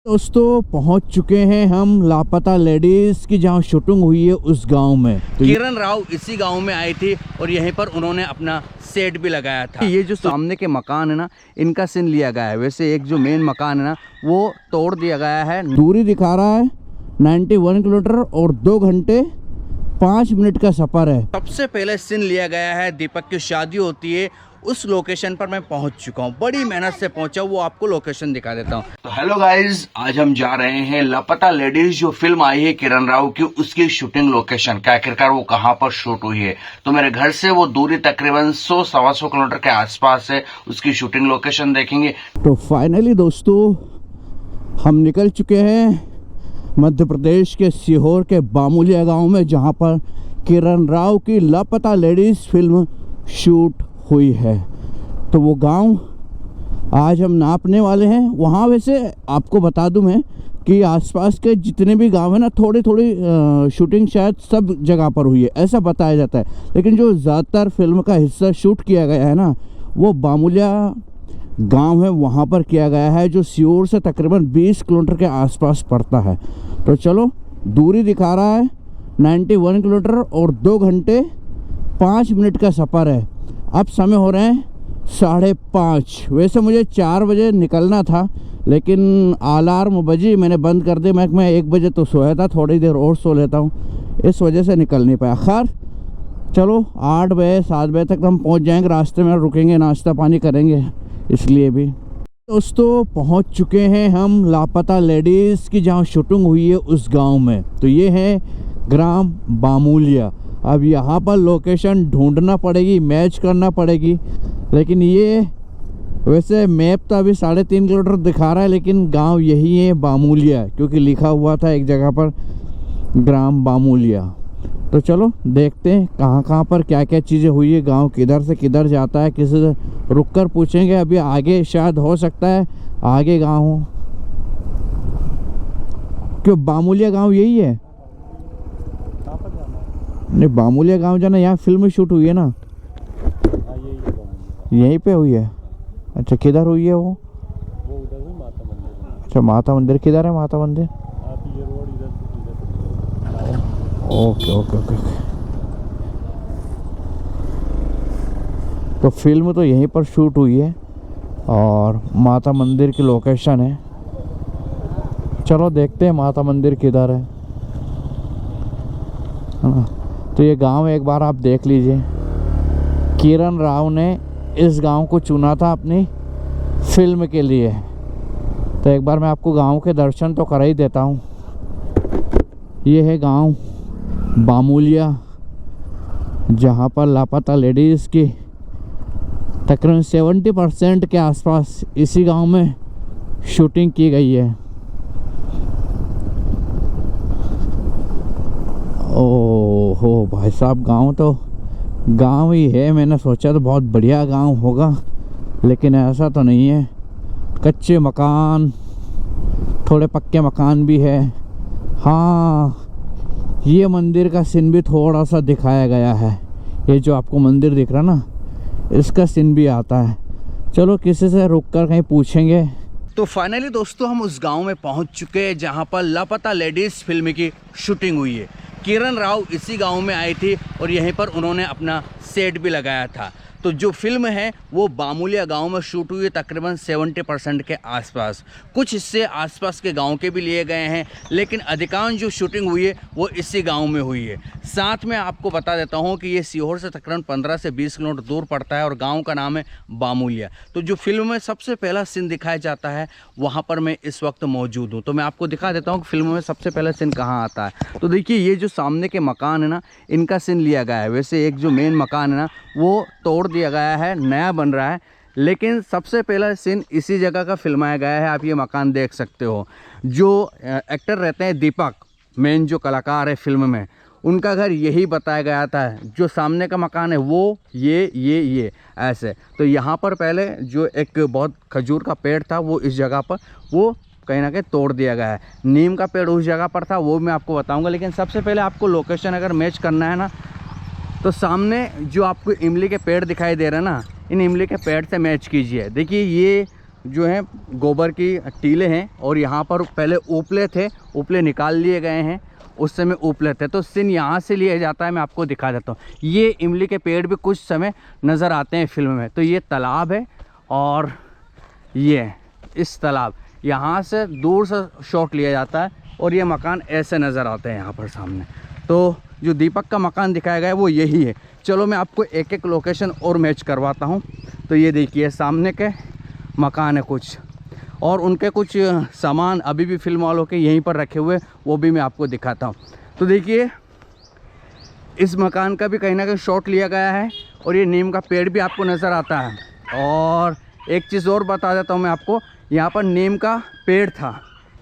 दोस्तों पहुंच चुके हैं हम लापता लेडीज की जहां शूटिंग हुई है उस गांव में। तो किरण राव इसी गांव में आई थी और यहीं पर उन्होंने अपना सेट भी लगाया था। ये जो सामने के मकान है ना, इनका सीन लिया गया है। वैसे एक जो मेन मकान है ना, वो तोड़ दिया गया है। दूरी दिखा रहा है 91 किलोमीटर और 2 घंटे 5 मिनट का सफर है। सबसे पहले सीन लिया गया है, दीपक की शादी होती है उस लोकेशन पर मैं पहुंच चुका हूं। बड़ी मेहनत से पहुंचा, वो आपको लोकेशन दिखा देता हूं। तो हेलो गाइस, आज हम जा रहे हैं लापता लेडीज जो फिल्म आई है किरण राव की, उसकी शूटिंग लोकेशन क्या आखिरकार वो कहां पर शूट हुई है। तो मेरे घर से वो दूरी तकरीबन 100-125 किलोमीटर के आसपास है। उसकी शूटिंग लोकेशन देखेंगे। तो फाइनली दोस्तों हम निकल चुके हैं मध्य प्रदेश के सीहोर के बामुलिया गांव में, जहां पर किरण राव की लापता लेडीज फिल्म शूट हुई है। तो वो गांव आज हम नापने वाले हैं। वहाँ वैसे आपको बता दूं मैं कि आसपास के जितने भी गांव हैं ना, थोड़ी थोड़ी शूटिंग शायद सब जगह पर हुई है ऐसा बताया जाता है, लेकिन जो ज़्यादातर फिल्म का हिस्सा शूट किया गया है ना, वो बामुलिया गांव है, वहाँ पर किया गया है, जो सीहोर से तकरीबन 20 किलोमीटर के आसपास पड़ता है। तो चलो, दूरी दिखा रहा है 91 किलोमीटर और 2 घंटे 5 मिनट का सफ़र है। अब समय हो रहे हैं 5:30। वैसे मुझे 4 बजे निकलना था, लेकिन अलार्म बजी, मैंने बंद कर दिया। मैं 1 बजे तो सोया था, थोड़ी देर और सो लेता हूँ, इस वजह से निकल नहीं पाया। खैर चलो, 8 बजे 7 बजे तक हम पहुँच जाएंगे। रास्ते में रुकेंगे, नाश्ता पानी करेंगे, इसलिए भी। दोस्तों पहुँच चुके हैं हम लापता लेडीज़ की जहाँ शूटिंग हुई है उस गाँव में। तो ये है ग्राम बामुलिया। अब यहाँ पर लोकेशन ढूंढना पड़ेगी, मैच करना पड़ेगी। लेकिन ये वैसे मैप तो अभी 3.5 किलोमीटर दिखा रहा है, लेकिन गांव यही है बामुलिया, क्योंकि लिखा हुआ था एक जगह पर ग्राम बामुलिया। तो चलो देखते हैं कहाँ पर क्या क्या चीज़ें हुई है, गांव किधर से किधर जाता है, किसी से रुक कर पूछेंगे। अभी आगे शायद हो सकता है आगे गाँव हो। क्यों बामुलिया गाँव यही है? नहीं, बामुलिया गांव जाना, यहाँ फिल्म शूट हुई है ना, यहीं पे हुई है। अच्छा, किधर हुई है वो उधर हुई माता मंदिर। अच्छा, माता मंदिर किधर है? माता मंदिर आप ये रोड इधर से। Okay okay okay. तो फिल्म तो यहीं पर शूट हुई है और माता मंदिर की लोकेशन है। चलो देखते हैं माता मंदिर किधर है। तो ये गांव एक बार आप देख लीजिए। किरण राव ने इस गांव को चुना था अपनी फिल्म के लिए। तो एक बार मैं आपको गांव के दर्शन तो करा ही देता हूँ। ये है गांव बामुलिया, जहां पर लापता लेडीज़ की तकरीबन 70% के आसपास इसी गांव में शूटिंग की गई है। ओहो भाई साहब, गांव तो गांव ही है। मैंने सोचा तो बहुत बढ़िया गांव होगा, लेकिन ऐसा तो नहीं है। कच्चे मकान, थोड़े पक्के मकान भी है। हाँ, ये मंदिर का सीन भी थोड़ा सा दिखाया गया है। ये जो आपको मंदिर दिख रहा ना, इसका सीन भी आता है। चलो किसी से रुक कर कहीं पूछेंगे। तो फाइनली दोस्तों हम उस गांव में पहुंच चुके हैं जहां पर लापता लेडीज फिल्म की शूटिंग हुई है। किरण राव इसी गांव में आई थी और यहीं पर उन्होंने अपना सेट भी लगाया था। तो जो फिल्म है वो बामुलिया गांव में शूट हुई है, तकरीबन 70% के आसपास। कुछ हिस्से आसपास के गांव के भी लिए गए हैं, लेकिन अधिकांश जो शूटिंग हुई है वो इसी गांव में हुई है। साथ में आपको बता देता हूं कि ये सीहोर से तकरीबन 15 से 20 किलोमीटर दूर पड़ता है और गांव का नाम है बामुलिया। तो जो फिल्म में सबसे पहला सीन दिखाया जाता है, वहाँ पर मैं इस वक्त मौजूद हूँ। तो मैं आपको दिखा देता हूँ कि फिल्म में सबसे पहला सीन कहाँ आता है। तो देखिए, ये जो सामने के मकान है ना, इनका सीन लिया गया है। वैसे एक जो मेन मकान है ना, वो तोड़ दिया गया है, नया बन रहा है, लेकिन सबसे पहला सीन इसी जगह का फिल्माया गया है। आप ये मकान देख सकते हो। जो एक्टर रहते हैं दीपक, मेन जो कलाकार है फिल्म में, उनका घर यही बताया गया था। जो सामने का मकान है वो ये ऐसे। तो यहाँ पर पहले जो एक बहुत खजूर का पेड़ था, वो इस जगह पर वो कहीं ना कहीं तोड़ दिया गया है। नीम का पेड़ उस जगह पर था, वो मैं आपको बताऊंगा। लेकिन सबसे पहले आपको लोकेशन अगर मैच करना है ना, तो सामने जो आपको इमली के पेड़ दिखाई दे रहे हैं ना, इन इमली के पेड़ से मैच कीजिए। देखिए, ये जो है गोबर की टीले हैं और यहाँ पर पहले उपले थे, उपले निकाल लिए गए हैं, उस समय उपले थे। तो सीन यहाँ से लिया जाता है, मैं आपको दिखा देता हूँ। ये इमली के पेड़ भी कुछ समय नज़र आते हैं फिल्म में। तो ये तालाब है और ये इस तालाब यहाँ से दूर से शॉट लिया जाता है और ये मकान ऐसे नज़र आते हैं यहाँ पर सामने। तो जो दीपक का मकान दिखाया गया है वो यही है। चलो मैं आपको एक एक लोकेशन और मैच करवाता हूँ। तो ये देखिए सामने के मकान है कुछ, और उनके कुछ सामान अभी भी फिल्म वालों के यहीं पर रखे हुए, वो भी मैं आपको दिखाता हूँ। तो देखिए इस मकान का भी कहीं ना कहीं शॉट लिया गया है और ये नीम का पेड़ भी आपको नज़र आता है। और एक चीज़ और बता देता हूँ मैं आपको, यहाँ पर नीम का पेड़ था,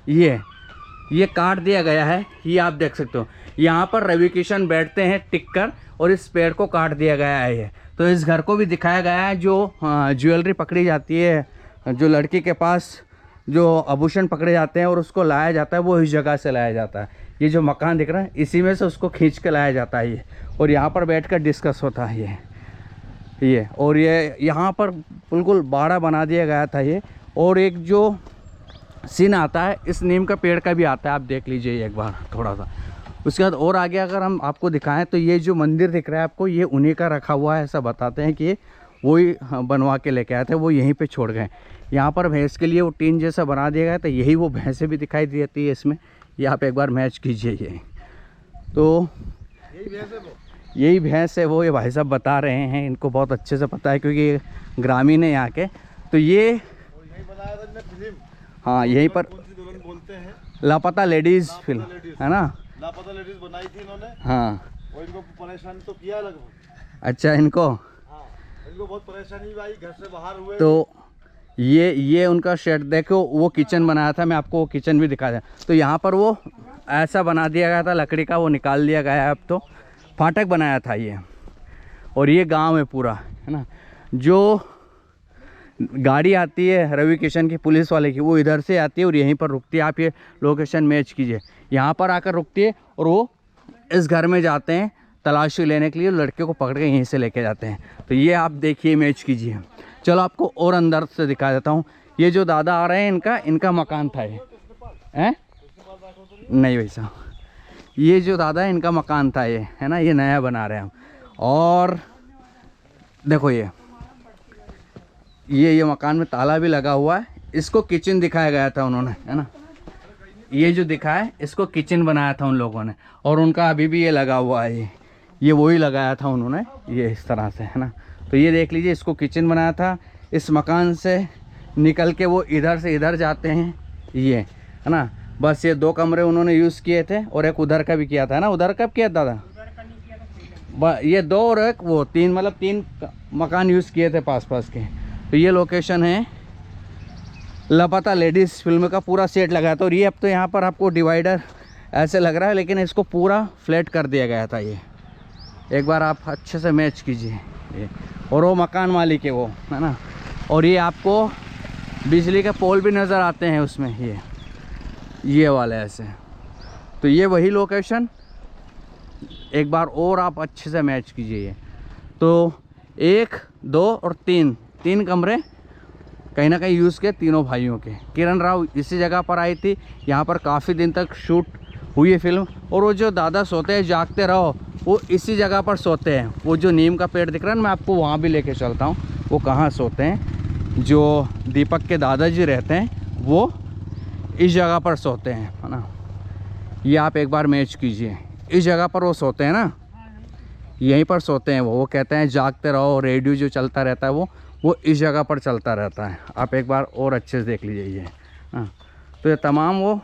ये काट दिया गया है। ये आप देख सकते हो, यहाँ पर रवि किशन बैठते हैं टिक कर और इस पेड़ को काट दिया गया है ये। तो इस घर को भी दिखाया गया है, जो ज्वेलरी पकड़ी जाती है, जो लड़की के पास जो आभूषण पकड़े जाते हैं और उसको लाया जाता है, वो इस जगह से लाया जाता है। ये जो मकान दिख रहा है इसी में से उसको खींच के लाया जाता है ये, और यहाँ पर बैठकर डिस्कस होता है ये। और ये यहाँ पर बिल्कुल बाड़ा बना दिया गया था ये। और एक जो सीन आता है इस नीम का पेड़ का भी आता है, आप देख लीजिए एक बार थोड़ा सा। उसके बाद और आगे अगर हम आपको दिखाएं तो ये जो मंदिर दिख रहा है आपको, ये उन्हीं का रखा हुआ है। ऐसा बताते हैं कि ये वही बनवा के लेके आए थे, वो यहीं पे छोड़ गए। यहाँ पर भैंस के लिए वो टीन जैसा बना दिया गया, तो यही वो भैंसें भी दिखाई देती है इसमें। ये आप एक बार मैच कीजिए ये। तो यही भैंस है वो, ये भाई साहब बता रहे हैं, इनको बहुत अच्छे से पता है क्योंकि ये ग्रामीण है यहाँ के। तो ये हाँ यहीं पर बोलते हैं लापता लेडीज़ फिल्म है ना, लापता लेडीज बनाई थी इन्होंने। हाँ और इनको परेशानी तो किया लगभग। अच्छा इनको, हाँ इनको बहुत परेशानी आई, घर से बाहर हुए। तो ये उनका शेड देखो, वो किचन बनाया था, मैं आपको वो किचन भी दिखा दें। तो यहाँ पर वो ऐसा बना दिया गया था लकड़ी का, वो निकाल दिया गया है अब। तो फाटक बनाया था ये। और ये गांव है पूरा, है ना। जो गाड़ी आती है रवि किशन की पुलिस वाले की, वो इधर से आती है और यहीं पर रुकती है। आप ये लोकेशन मैच कीजिए, यहाँ पर आकर रुकती है और वो इस घर में जाते हैं तलाशी लेने के लिए, लड़के को पकड़ के यहीं से लेके जाते हैं। तो ये आप देखिए मैच कीजिए। चलो आपको और अंदर से दिखा देता हूँ। ये जो दादा आ रहे हैं इनका मकान था ये, हैं? नहीं भाई साहब, ये जो दादा है इनका मकान था ये, है ना। ये नया बना रहे हैं हम। और देखो ये मकान में ताला भी लगा हुआ है। इसको किचन दिखाया गया था उन्होंने, है ना। ये जो दिखा है इसको किचन बनाया था उन लोगों ने, और उनका अभी भी ये लगा हुआ है। ये वही लगाया था उन्होंने, ये इस तरह से, है ना। तो ये देख लीजिए, इसको किचन बनाया था। इस मकान से निकल के वो इधर से इधर जाते हैं, ये है ना। बस ये 2 कमरे उन्होंने यूज़ किए थे और एक उधर का भी किया था, है ना। उधर कब किया दादा? ये 2 और एक वो 3, मतलब 3 मकान यूज़ किए थे पास के। तो ये लोकेशन है, लापता लेडीज़ फिल्म का पूरा सेट लगा था। और ये अब तो यहाँ पर आपको डिवाइडर ऐसे लग रहा है, लेकिन इसको पूरा फ्लैट कर दिया गया था ये। एक बार आप अच्छे से मैच कीजिए ये। और वो मकान मालिक है वो, है ना। और ये आपको बिजली के पोल भी नज़र आते हैं उसमें, ये वाले ऐसे। तो ये वही लोकेशन, एक बार और आप अच्छे से मैच कीजिए ये। तो 1, 2 और 3 कमरे कहीं ना कहीं यूज़ किए तीनों भाइयों के। किरण राव इसी जगह पर आई थी, यहाँ पर काफ़ी दिन तक शूट हुई है फिल्म। और वो जो दादा सोते हैं जागते रहो, वो इसी जगह पर सोते हैं। वो जो नीम का पेड़ दिख रहा है ना, मैं आपको वहाँ भी लेके चलता हूँ, वो कहाँ सोते हैं। जो दीपक के दादाजी रहते हैं वो इस जगह पर सोते हैं, है ना। ये आप एक बार मैच कीजिए, इस जगह पर वो सोते हैं ना, यहीं पर सोते हैं वो कहते हैं जागते रहो। रेडियो जो चलता रहता है वो इस जगह पर चलता रहता है। आप एक बार और अच्छे से देख लीजिए ये, हाँ। तो ये तमाम वो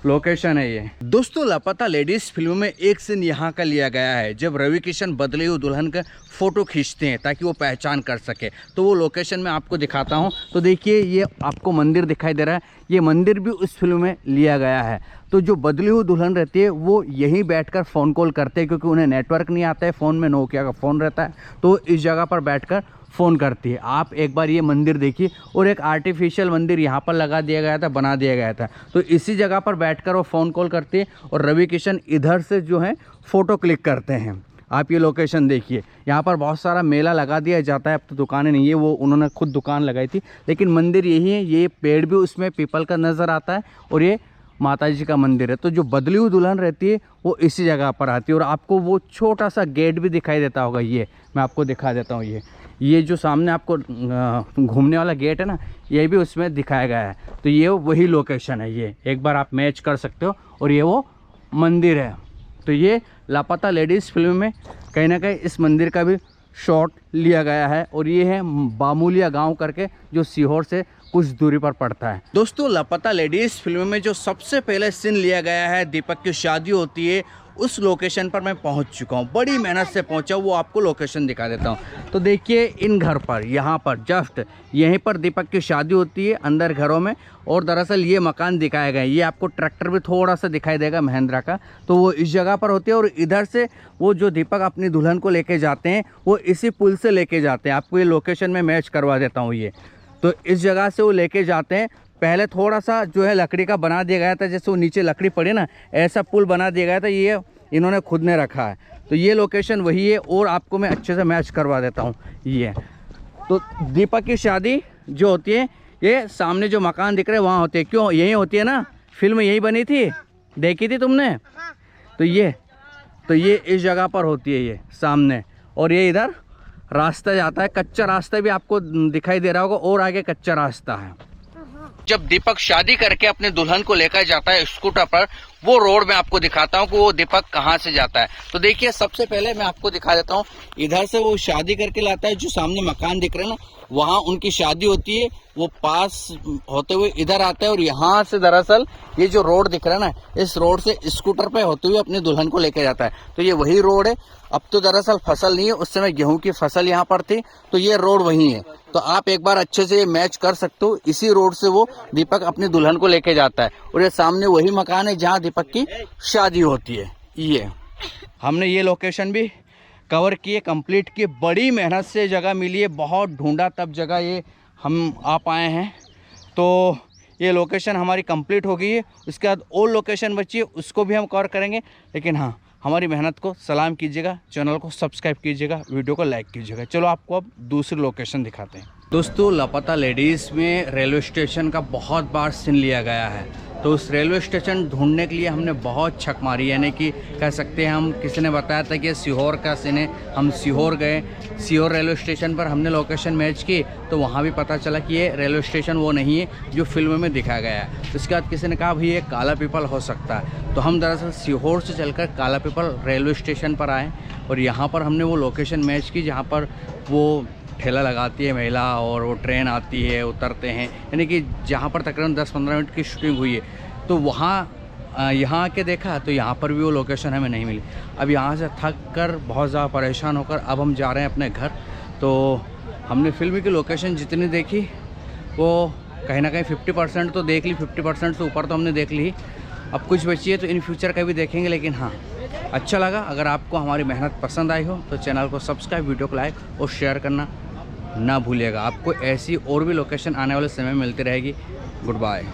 लोकेशन है ये। दोस्तों लापता लेडीज़ फिल्म में एक सीन यहाँ का लिया गया है, जब रवि किशन बदली हुई दुल्हन का फ़ोटो खींचते हैं ताकि वो पहचान कर सके। तो वो लोकेशन मैं आपको दिखाता हूँ। तो देखिए ये आपको मंदिर दिखाई दे रहा है, ये मंदिर भी उस फिल्म में लिया गया है। तो जो बदली हुई दुल्हन रहती है वो यहीं बैठकर फ़ोन कॉल करते हैं, क्योंकि उन्हें नेटवर्क नहीं आता है फ़ोन में, नोकिया का फ़ोन रहता है, तो इस जगह पर बैठकर फ़ोन करती है। आप एक बार ये मंदिर देखिए। और एक आर्टिफिशियल मंदिर यहाँ पर लगा दिया गया था, बना दिया गया था। तो इसी जगह पर बैठकर वो फ़ोन कॉल करती है और रवि किशन इधर से जो है फ़ोटो क्लिक करते हैं। आप ये लोकेशन देखिए, यहाँ पर बहुत सारा मेला लगा दिया जाता है, अब तो दुकानें नहीं है, वो उन्होंने खुद दुकान लगाई थी, लेकिन मंदिर यही है। ये पेड़ भी उसमें पीपल का नज़र आता है और ये माता जी का मंदिर है। तो जो बदली हुई दुल्हन रहती है वो इसी जगह पर आती है। और आपको वो छोटा सा गेट भी दिखाई देता होगा, ये मैं आपको दिखा देता हूँ। ये जो सामने आपको घूमने वाला गेट है ना, ये भी उसमें दिखाया गया है। तो ये वही लोकेशन है, ये एक बार आप मैच कर सकते हो। और ये वो मंदिर है। तो ये लापता लेडीज़ फिल्म में कहीं ना कहीं इस मंदिर का भी शॉट लिया गया है। और ये है बामुलिया गांव करके, जो सीहोर से कुछ दूरी पर पड़ता है। दोस्तों, लापता लेडीज़ फिल्म में जो सबसे पहले सीन लिया गया है, दीपक की शादी होती है, उस लोकेशन पर मैं पहुंच चुका हूं। बड़ी मेहनत से पहुंचा, वो आपको लोकेशन दिखा देता हूं। तो देखिए, इन घर पर, यहाँ पर जस्ट यहीं पर दीपक की शादी होती है, अंदर घरों में। और दरअसल ये मकान दिखाया गया है, ये आपको ट्रैक्टर भी थोड़ा सा दिखाई देगा महिंद्रा का, तो वो इस जगह पर होती है। और इधर से वो जो दीपक अपनी दुल्हन को लेके जाते हैं, वो इसी पुल से लेके जाते हैं। आपको ये लोकेशन में मैच करवा देता हूँ। ये तो इस जगह से वो लेके जाते हैं। पहले थोड़ा सा जो है लकड़ी का बना दिया गया था, जैसे वो नीचे लकड़ी पड़ी ना, ऐसा पुल बना दिया गया था, ये इन्होंने खुद ने रखा है। तो ये लोकेशन वही है। और आपको मैं अच्छे से मैच करवा देता हूँ। ये तो दीपक की शादी जो होती है, ये सामने जो मकान दिख रहे हैं वहाँ होती है। क्यों? यही होती है ना, फिल्म यही बनी थी, देखी थी तुमने? तो ये इस जगह पर होती है, ये सामने। और ये इधर रास्ता जाता है, कच्चा रास्ता भी आपको दिखाई दे रहा होगा, और आगे कच्चा रास्ता है। जब दीपक शादी करके अपने दुल्हन को लेकर जाता है स्कूटर पर, वो रोड में आपको दिखाता हूँ कि वो दीपक कहाँ से जाता है। तो देखिए, सबसे पहले मैं आपको दिखा देता हूँ, इधर से वो शादी करके लाता है, जो सामने मकान दिख रहे हैं ना, वहाँ उनकी शादी होती है। वो पास होते हुए इधर आता है, और यहाँ से दरअसल ये जो रोड दिख रहा है ना, इस रोड से स्कूटर पे होते हुए अपनी दुल्हन को लेकर जाता है। तो ये वही रोड है। अब तो दरअसल फसल नहीं है, उस समय गेहूं की फसल यहाँ पर थी, तो ये रोड वही है। तो आप एक बार अच्छे से मैच कर सकते हो। इसी रोड से वो दीपक अपनी दुल्हन को लेके जाता है। और ये सामने वही मकान है जहाँ दीपक की शादी होती है। ये हमने ये लोकेशन भी कवर किए, कंप्लीट किए। बड़ी मेहनत से जगह मिली है, बहुत ढूंढा तब जगह ये हम आ पाए हैं। तो ये लोकेशन हमारी कंप्लीट हो गई है। उसके बाद और लोकेशन बची है, उसको भी हम कवर करेंगे। लेकिन हाँ, हमारी मेहनत को सलाम कीजिएगा, चैनल को सब्सक्राइब कीजिएगा, वीडियो को लाइक कीजिएगा। चलो आपको अब दूसरी लोकेशन दिखाते हैं। दोस्तों, लापता लेडीज़ में रेलवे स्टेशन का बहुत बार सीन लिया गया है। तो उस रेलवे स्टेशन ढूंढने के लिए हमने बहुत छक मारी, यानी कि कह सकते हैं हम, किसी ने बताया था कि सीहोर का सीन है, हम सीहोर गए। सीहोर रेलवे स्टेशन पर हमने लोकेशन मैच की, तो वहाँ भी पता चला कि ये रेलवे स्टेशन वो नहीं है जो फिल्म में दिखाया गया है। उसके बाद किसी ने कहा भाई ये काला पीपल हो सकता है। तो हम दरअसल सीहोर से चलकर काला पीपल रेलवे स्टेशन पर आए, और यहाँ पर हमने वो लोकेशन मैच की जहाँ पर वो ठेला लगाती है महिला, और वो ट्रेन आती है, उतरते हैं, यानी कि जहाँ पर तकरीबन 10-15 मिनट की शूटिंग हुई है। तो वहाँ यहाँ आके देखा, तो यहाँ पर भी वो लोकेशन हमें नहीं मिली। अब यहाँ से थक कर, बहुत ज़्यादा परेशान होकर, अब हम जा रहे हैं अपने घर। तो हमने फिल्म की लोकेशन जितनी देखी, वो कहीं ना कहीं 50% तो देख ली, 50% से ऊपर तो हमने देख ली। अब कुछ बची है, तो इन फ्यूचर का भी देखेंगे। लेकिन हाँ, अच्छा लगा। अगर आपको हमारी मेहनत पसंद आई हो तो चैनल को सब्सक्राइब, वीडियो को लाइक और शेयर करना ना भूलिएगा। आपको ऐसी और भी लोकेशन आने वाले समय में मिलती रहेगी। Good bye.